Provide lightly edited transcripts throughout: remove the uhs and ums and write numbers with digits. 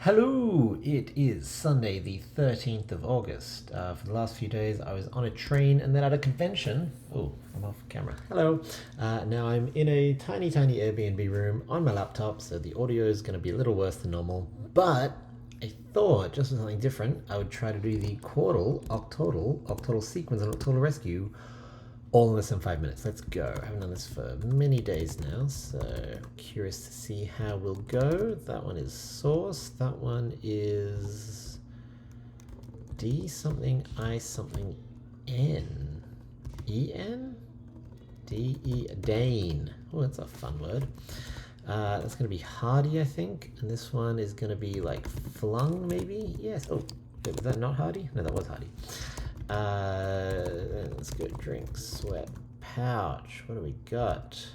Hello! It is Sunday, the 13th of August. For the last few days, I was on a train and then at a convention. Oh, I'm off camera. Hello! Now I'm in a tiny Airbnb room on my laptop, so the audio is going to be a little worse than normal. But I thought, just for something different, I would try to do the Quordle, Octordle Sequence, and Octordle Rescue all in less than 5 minutes. Let's go. I haven't done this for many days now, so curious to see how we'll go. That one is source. That one is D something I something N. E-N? D-E, Dane. Oh, that's a fun word. That's going to be hardy, I think. And this one is going to be like flung, maybe? Yes. Oh, was that not hardy? No, that was hardy. Let's go drink, sweat, pouch. What do we got?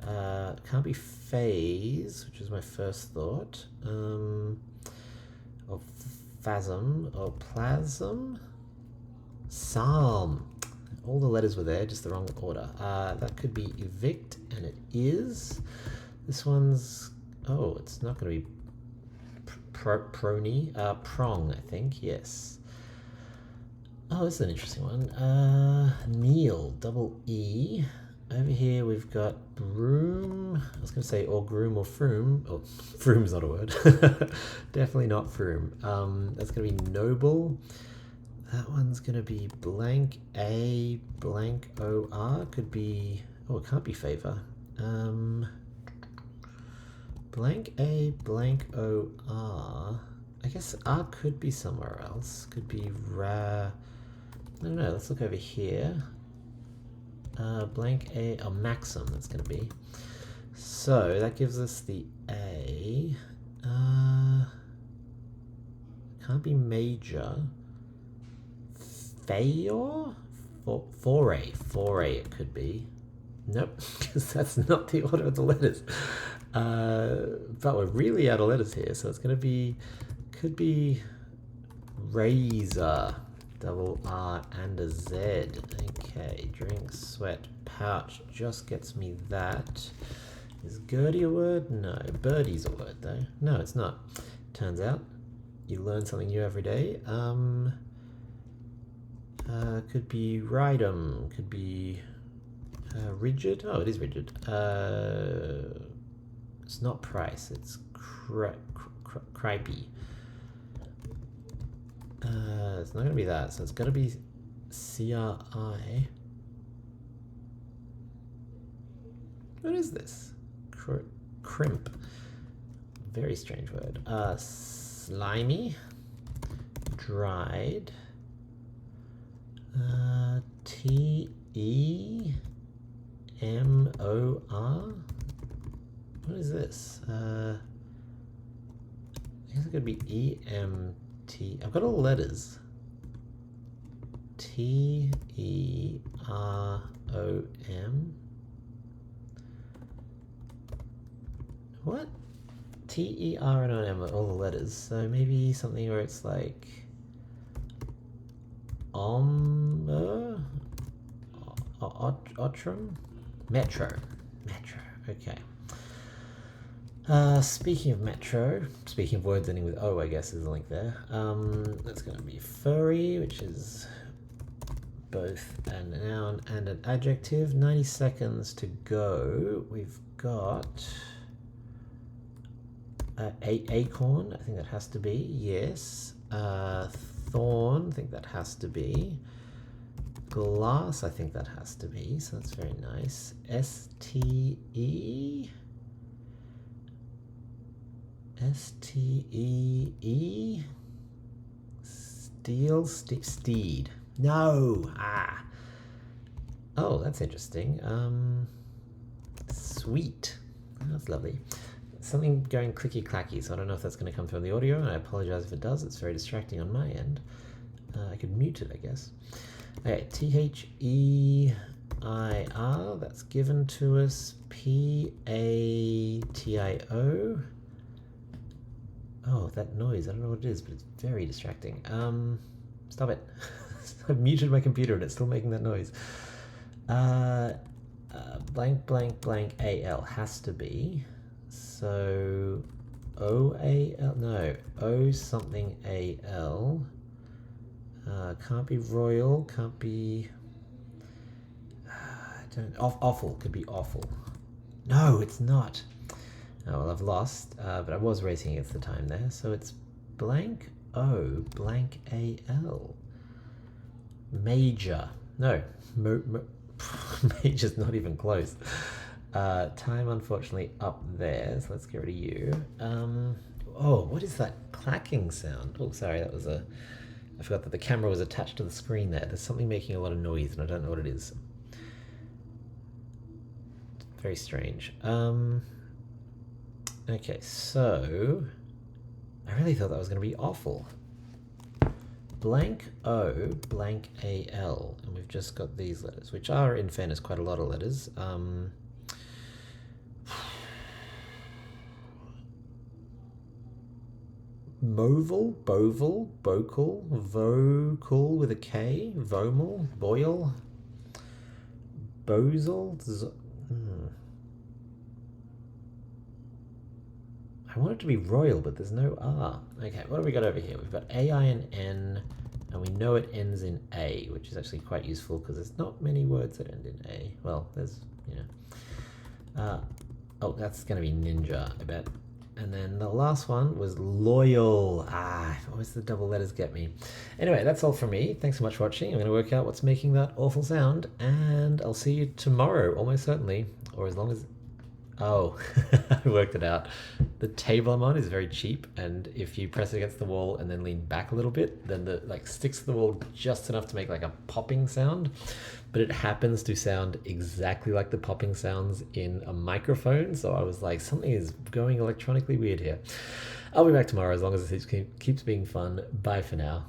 Can't be phase, which is my first thought. Or phasm, or plasm. Psalm. All the letters were there, just the wrong order. That could be evict, and it is. This one's, oh, it's not going to be prong, I think, yes. Oh, this is an interesting one. Kneel, double E. Over here we've got broom. I was going to say or groom or froom. Oh, froom's not a word. Definitely not froom. That's going to be noble. That one's going to be blank A, blank O-R. Could be, oh, it can't be favor. Blank A, blank O-R. I guess R could be somewhere else. Could be ra. I don't know, let's look over here. Blank A, oh, maxim, that's going to be. So that gives us the A. Can't be major. Fayor? Foray it could be. Nope, because that's not the order of the letters. But we're really out of letters here, so it's going to be, could be razor. Double R and a Z. Okay, drink, sweat, pouch just gets me that. Is Gertie a word? No. Birdie's a word though. No, it's not. Turns out you learn something new every day. Could be rydom. Could be rigid. Oh, it is rigid. It's not price. It's cripey. It's not going to be that, so it's going to be CRI. What is this? Crimp. Very strange word. Slimy. Dried. TEMOR. What is this? I guess it could be EMT. I've got all the letters. TEROM. What? TER and OM are all the letters. So maybe something where it's like Otram? Metro. Okay. Speaking of metro, speaking of words ending with O, I guess is a link there. That's going to be furry, which is both a noun and an adjective. 90 seconds to go. We've got acorn, I think that has to be, yes. Thorn, I think that has to be. Glass, I think that has to be, so that's very nice. STE. STEE. Steel, steed. No. Oh, that's interesting. Sweet. That's lovely. Something going clicky clacky, so I don't know if that's going to come through on the audio, and I apologize if it does. It's very distracting on my end. I could mute it, I guess. Okay, THEIR. That's given to us. PATIO. Oh, that noise. I don't know what it is, but it's very distracting. Stop it. I've muted my computer and it's still making that noise. Blank AL has to be. So O-A-L? No, O something A-L. Can't be royal, can't be... awful, could be awful. No, it's not. Oh, well, I've lost, but I was racing against the time there, so it's blank O, blank A-L. Major. No, major's not even close. Time, unfortunately, up there, so let's get rid of you. Oh, what is that clacking sound? Oh, sorry, that was a... I forgot that the camera was attached to the screen there. There's something making a lot of noise, and I don't know what it is. Very strange. Okay, so... I really thought that was going to be awful. Blank O, blank A-L. And we've just got these letters, which are, in fairness, quite a lot of letters. Moval, boval, vocal, vocal with a K, vomal, boil, bozal. I want it to be royal, but there's no R. Okay, what have we got over here? We've got A-I and N, and we know it ends in A, which is actually quite useful because there's not many words that end in A. Well, there's, you know. Oh, that's going to be ninja, I bet. And then the last one was loyal. Always the double letters get me. Anyway, that's all from me. Thanks so much for watching. I'm going to work out what's making that awful sound, and I'll see you tomorrow, almost certainly, or as long as... Oh, I worked it out. The table I'm on is very cheap, and if you press it against the wall and then lean back a little bit, then the sticks to the wall just enough to make like a popping sound, but it happens to sound exactly like the popping sounds in a microphone. So I was like, something is going electronically weird here. I'll be back tomorrow as long as it keeps being fun. Bye for now.